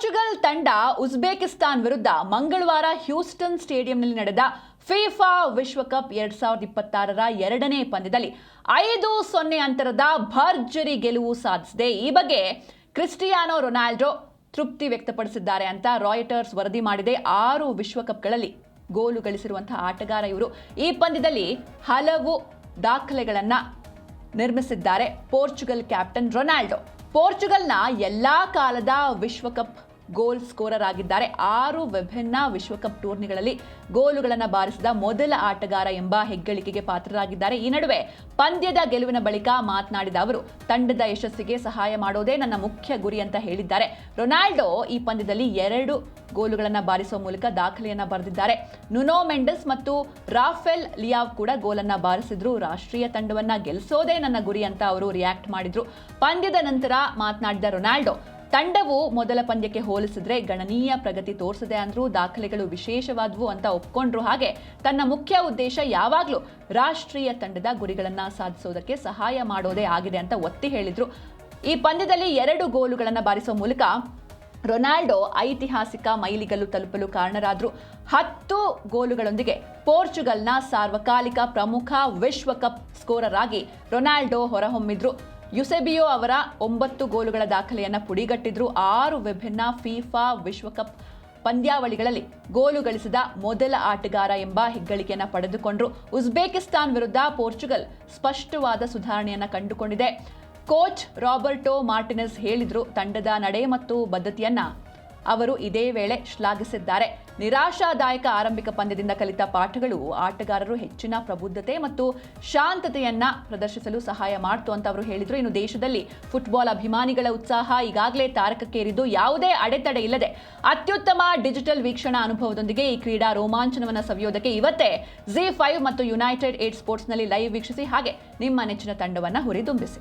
Portugal ತಂಡ Uzbekistan ವಿರುದ್ಧ ಮಂಗಳವಾರ ಹ್ಯೂಸ್ಟನ್ ಸ್ಟೇಡಿಯಂನಲ್ಲಿ ನಡೆದ ಫಿಫಾ ವಿಶ್ವಕಪ್ 2026ರ ಎರಡನೇ ಪಂದ್ಯದಲ್ಲಿ 5-0 ಅಂತರದ ಭರ್ಜರಿ ಗೆಲುವು ಸಾಧಿಸಿದೆ. ಈ ಬಗ್ಗೆ ಕ್ರಿಸ್ಟಿಯಾನೋ ರೊನಾಲ್ಡೋ ತೃಪ್ತಿ ವ್ಯಕ್ತಪಡಿಸಿದ್ದಾರೆ ಅಂತ ರಾಯ್ಟರ್ಸ್ ವರದಿ ಮಾಡಿದೆ. 6 ವಿಶ್ವಕಪ್ಗಳಲ್ಲಿ ಗೋಲು ಗಳಿಸಿರುವಂತಹ ಆಟಗಾರ ಇವರು. ಈ ಪಂದ್ಯದಲ್ಲಿ ಹಲವು ದಾಖಲೆಗಳನ್ನ ನಿರ್ಮಿಸಿದ್ದಾರೆ ಪೋರ್ಚುಗಲ್ ಕ್ಯಾಪ್ಟನ್ ರೊನಾಲ್ಡೋ. ಪೋರ್ಚುಗಲ್ನ ಎಲ್ಲಾ ಕಾಲದ ವಿಶ್ವಕಪ್ ಗೋಲ್ ಸ್ಕೋರರ್ ಆಗಿದ್ದಾರೆ. 6 ವಿಭಿನ್ನ ವಿಶ್ವಕಪ್ ಟೂರ್ನಿಗಳಲ್ಲಿ ಗೋಲುಗಳನ್ನು ಬಾರಿಸಿದ ಮೊದಲ ಆಟಗಾರ ಎಂಬ ಹೆಗ್ಗಳಿಕೆಗೆ ಪಾತ್ರರಾಗಿದ್ದಾರೆ. ಈ ನಡುವೆ ಪಂದ್ಯದ ಗೆಲುವಿನ ಬಳಿಕ ಮಾತನಾಡಿದ ಅವರು, ತಂಡದ ಯಶಸ್ಸಿಗೆ ಸಹಾಯ ಮಾಡೋದೇ ನನ್ನ ಮುಖ್ಯ ಗುರಿ ಅಂತ ಹೇಳಿದ್ದಾರೆ. ರೊನಾಲ್ಡೋ ಈ ಪಂದ್ಯದಲ್ಲಿ 2 ಗೋಲುಗಳನ್ನು ಬಾರಿಸುವ ಮೂಲಕ ದಾಖಲೆಯನ್ನ ಬರೆದಿದ್ದಾರೆ. ನುನೋ ಮೆಂಡಸ್ ಮತ್ತು ರಾಫೆಲ್ ಲಿಯಾವ್ ಕೂಡ ಗೋಲನ್ನ ಬಾರಿಸಿದ್ರು. ರಾಷ್ಟ್ರೀಯ ತಂಡವನ್ನ ಗೆಲ್ಲಿಸೋದೇ ನನ್ನ ಗುರಿ ಅಂತ ಅವರು ರಿಯಾಕ್ಟ್ ಮಾಡಿದ್ರು. ಪಂದ್ಯದ ನಂತರ ಮಾತನಾಡಿದ ರೊನಾಲ್ಡೋ, ತಂಡವು ಮೊದಲ ಪಂದ್ಯಕ್ಕೆ ಹೋಲಿಸಿದ್ರೆ ಗಣನೀಯ ಪ್ರಗತಿ ತೋರಿಸಿದೆ ಅಂದ್ರು. ದಾಖಲೆಗಳು ವಿಶೇಷವಾದವು ಅಂತ ಒಪ್ಕೊಂಡ್ರು. ಹಾಗೆ ತನ್ನ ಮುಖ್ಯ ಉದ್ದೇಶ ಯಾವಾಗಲೂ ರಾಷ್ಟ್ರೀಯ ತಂಡದ ಗುರಿಗಳನ್ನ ಸಾಧಿಸೋದಕ್ಕೆ ಸಹಾಯ ಮಾಡೋದೇ ಆಗಿದೆ ಅಂತ ಒತ್ತಿ ಹೇಳಿದ್ರು. ಈ ಪಂದ್ಯದಲ್ಲಿ 2 ಗೋಲುಗಳನ್ನು ಬಾರಿಸುವ ಮೂಲಕ ರೊನಾಲ್ಡೋ ಐತಿಹಾಸಿಕ ಮೈಲಿಗಲ್ಲು ತಲುಪಲು ಕಾರಣರಾದ್ರು. 10 ಗೋಲುಗಳೊಂದಿಗೆ ಪೋರ್ಚುಗಲ್ನ ಸಾರ್ವಕಾಲಿಕ ಪ್ರಮುಖ ವಿಶ್ವಕಪ್ ಸ್ಕೋರರ್ ಆಗಿ ರೊನಾಲ್ಡೋ ಹೊರಹೊಮ್ಮಿದ್ರು. ಯುಸೆಬಿಯೋ ಅವರ 9 ಗೋಲುಗಳ ದಾಖಲೆಯನ್ನು ಪುಡಿಗಟ್ಟಿದ್ರು. 6 ವಿಭಿನ್ನ ಫಿಫಾ ವಿಶ್ವಕಪ್ ಪಂದ್ಯಾವಳಿಗಳಲ್ಲಿ ಗೋಲು ಗಳಿಸಿದ ಮೊದಲ ಆಟಗಾರ ಎಂಬ ಹೆಗ್ಗಳಿಕೆಯನ್ನು ಪಡೆದುಕೊಂಡ್ರು. ಉಜ್ಬೇಕಿಸ್ತಾನ್ ವಿರುದ್ಧ ಪೋರ್ಚುಗಲ್ ಸ್ಪಷ್ಟವಾದ ಸುಧಾರಣೆಯನ್ನು ಕಂಡುಕೊಂಡಿದೆ. ಕೋಚ್ ರಾಬರ್ಟೋ ಮಾರ್ಟಿನೆಸ್ ಹೇಳಿದ್ರು, ತಂಡದ ನಡೆ ಮತ್ತು ಬದ್ಧತೆಯನ್ನ ಅವರು ಇದೇ ವೇಳೆ ಶ್ಲಾಘಿಸಿದ್ದಾರೆ. ನಿರಾಶಾದಾಯಕ ಆರಂಭಿಕ ಪಂದ್ಯದಿಂದ ಕಲಿತ ಪಾಠಗಳು ಆಟಗಾರರು ಹೆಚ್ಚಿನ ಪ್ರಬುದ್ಧತೆ ಮತ್ತು ಶಾಂತತೆಯನ್ನ ಪ್ರದರ್ಶಿಸಲು ಸಹಾಯ ಮಾಡ್ತು ಅಂತ ಅವರು ಹೇಳಿದ್ರು. ಇನ್ನು ದೇಶದಲ್ಲಿ ಫುಟ್ಬಾಲ್ ಅಭಿಮಾನಿಗಳ ಉತ್ಸಾಹ ಈಗಾಗಲೇ ತಾರಕಕ್ಕೇರಿದ್ದು, ಯಾವುದೇ ಅಡೆತಡೆ ಇಲ್ಲದೆ ಅತ್ಯುತ್ತಮ ಡಿಜಿಟಲ್ ವೀಕ್ಷಣಾ ಅನುಭವದೊಂದಿಗೆ ಈ ಕ್ರೀಡಾ ರೋಮಾಂಚನವನ್ನು ಸವಿಯೋದಕ್ಕೆ ಇವತ್ತೇ ZEE5 ಮತ್ತು ಯುನೈಟೆಡ್ 8 ಸ್ಪೋರ್ಟ್ಸ್ನಲ್ಲಿ ಲೈವ್ ವೀಕ್ಷಿಸಿ. ಹಾಗೆ ನಿಮ್ಮ ನೆಚ್ಚಿನ ತಂಡವನ್ನು ಹುರಿದುಂಬಿಸಿ.